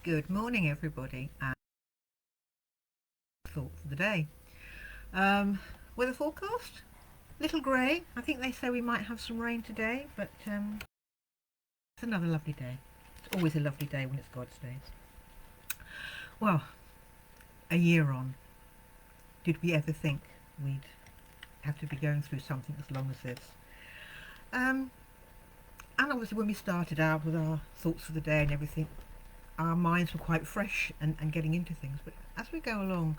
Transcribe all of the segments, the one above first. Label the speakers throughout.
Speaker 1: Good morning, everybody, and thought for the day. Weather forecast? Little grey. I think they say we might have some rain today, but it's another lovely day. It's always a lovely day when it's God's days. Well, a year on, did we ever think we'd have to be going through something as long as this? And obviously, when we started out with our thoughts for the day and everything, our minds were quite fresh and getting into things. But as we go along,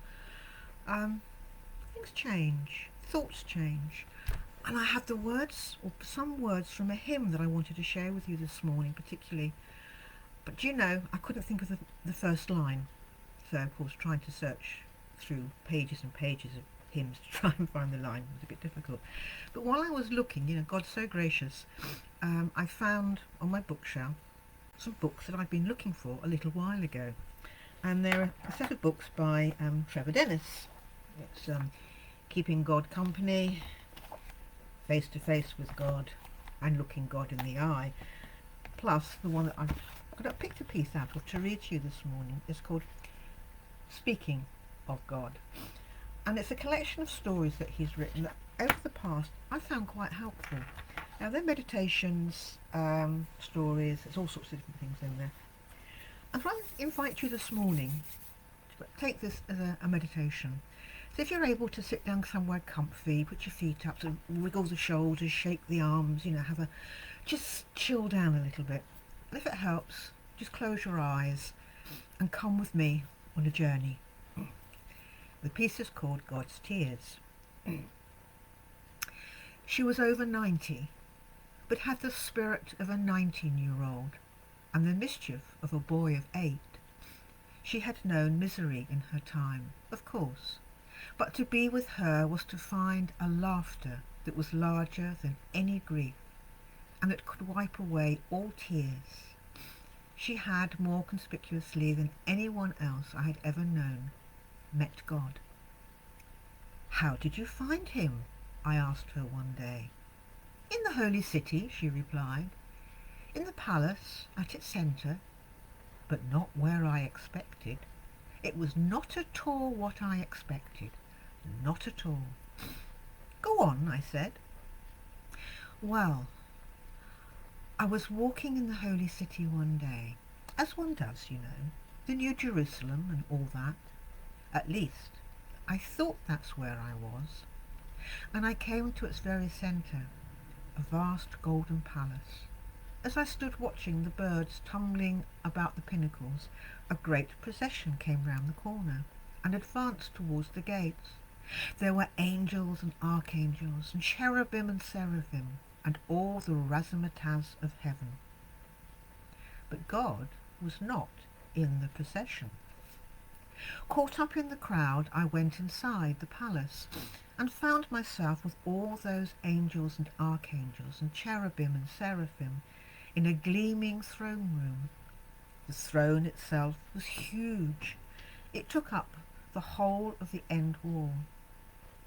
Speaker 1: um, things change, thoughts change. And I have the words, or some words from a hymn that I wanted to share with you this morning, particularly. But do you know, I couldn't think of the first line. So, of course, trying to search through pages and pages of hymns to try and find the line was a bit difficult. But while I was looking, God's so gracious, I found on my bookshelf some books that I've been looking for a little while ago. And they're a set of books by Revd Anne. It's Keeping God Company, Face to Face with God, and Looking God in the Eye. Plus, the one that I've picked a piece out of to read to you this morning is called Speaking of God. And it's a collection of stories that he's written that over the past I found quite helpful. Now, they're meditations, stories, there's all sorts of different things in there. And so I invite you this morning to take this as a meditation. So if you're able to sit down somewhere comfy, put your feet up, so wiggle the shoulders, shake the arms, just chill down a little bit. And if it helps, just close your eyes and come with me on a journey. The piece is called God's Tears. She was over 90, but had the spirit of a 19-year-old and the mischief of a boy of 8. She had known misery in her time, of course, but to be with her was to find a laughter that was larger than any grief, and that could wipe away all tears. She had, more conspicuously than anyone else I had ever known, met God. "How did you find him?" I asked her one day. "In the holy city," she replied, "in the palace, at its centre, but not where I expected. It was not at all what I expected, not at all." "Go on," I said. "Well, I was walking in the holy city one day, as one does, the New Jerusalem and all that. At least, I thought that's where I was. And I came to its very centre, a vast golden palace. As I stood watching the birds tumbling about the pinnacles, a great procession came round the corner and advanced towards the gates. There were angels and archangels and cherubim and seraphim and all the razzmatazz of heaven. But God was not in the procession. Caught up in the crowd, I went inside the palace and found myself with all those angels and archangels and cherubim and seraphim in a gleaming throne room. The throne itself was huge. It took up the whole of the end wall,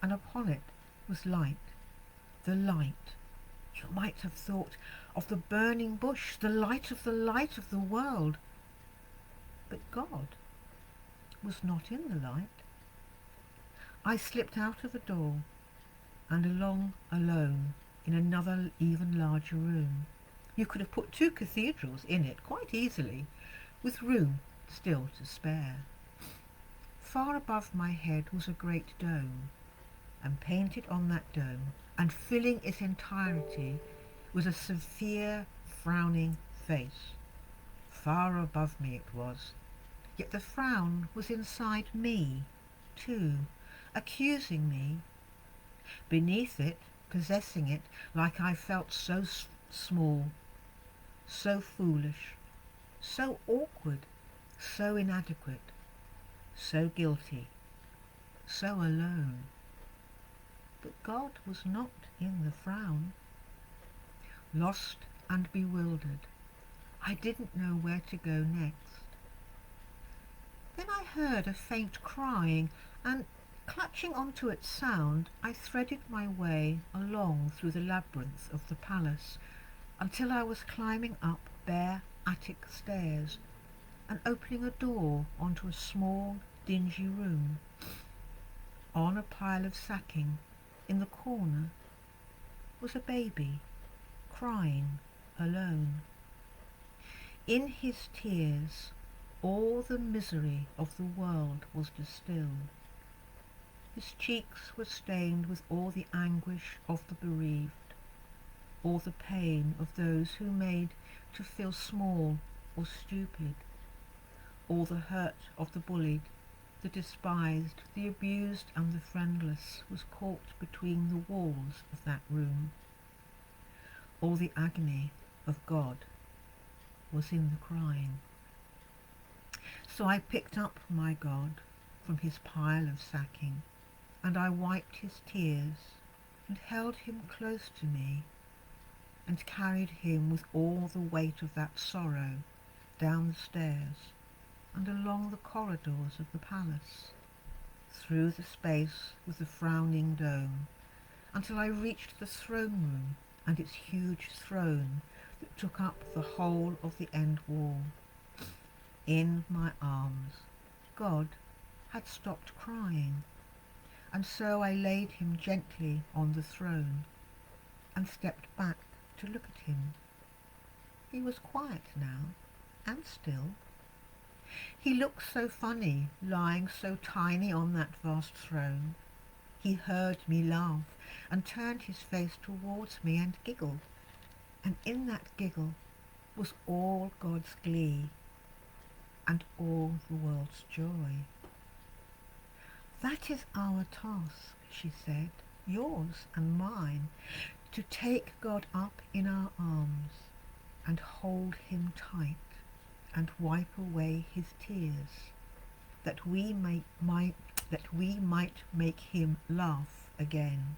Speaker 1: and upon it was light. The light. You might have thought of the burning bush, the light of the world. But God was not in the light. I slipped out of a door and along alone in another even larger room. You could have put 2 cathedrals in it quite easily, with room still to spare. Far above my head was a great dome, and painted on that dome and filling its entirety was a severe, frowning face. Far above me it was, yet the frown was inside me, too, accusing me. Beneath it, possessing it, like I felt so small, so foolish, so awkward, so inadequate, so guilty, so alone. But God was not in the frown. Lost and bewildered, I didn't know where to go next. Then I heard a faint crying, and clutching onto its sound, I threaded my way along through the labyrinth of the palace until I was climbing up bare attic stairs, and opening a door onto a small, dingy room. On a pile of sacking in the corner was a baby, crying alone. In his tears all the misery of the world was distilled. His cheeks were stained with all the anguish of the bereaved, all the pain of those who made to feel small or stupid, all the hurt of the bullied, the despised, the abused and the friendless was caught between the walls of that room. All the agony of God was in the crying. So I picked up my God from his pile of sacking, and I wiped his tears and held him close to me and carried him with all the weight of that sorrow down the stairs and along the corridors of the palace, through the space with the frowning dome, until I reached the throne room and its huge throne that took up the whole of the end wall. In my arms, God had stopped crying, and so I laid him gently on the throne and stepped back to look at him. He was quiet now, and still. He looked so funny, lying so tiny on that vast throne. He heard me laugh and turned his face towards me and giggled, and in that giggle was all God's glee and all the world's joy. That is our task, she said, yours and mine, to take God up in our arms and hold him tight and wipe away his tears, that we might make him laugh again.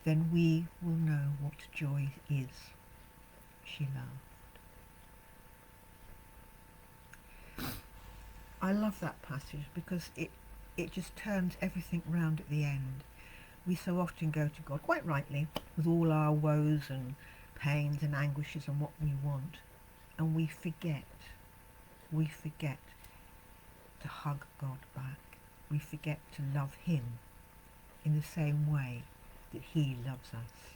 Speaker 1: Then we will know what joy is. She laughed. I love that passage because it just turns everything round at the end. We so often go to God, quite rightly, with all our woes and pains and anguishes and what we want, and we forget to hug God back. We forget to love him in the same way that he loves us.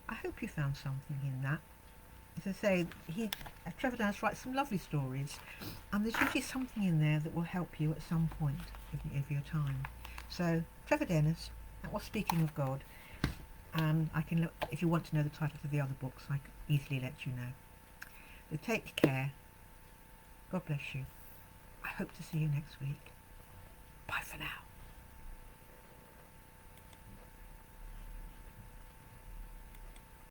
Speaker 1: I hope you found something in that. As I say, Trevd Anne writes some lovely stories, and there's usually something in there that will help you at some point of your time. So, Trevd Anne, that was Speaking of God, and I can look, if you want to know the titles of the other books, I can easily let you know. So take care. God bless you. I hope to see you next week.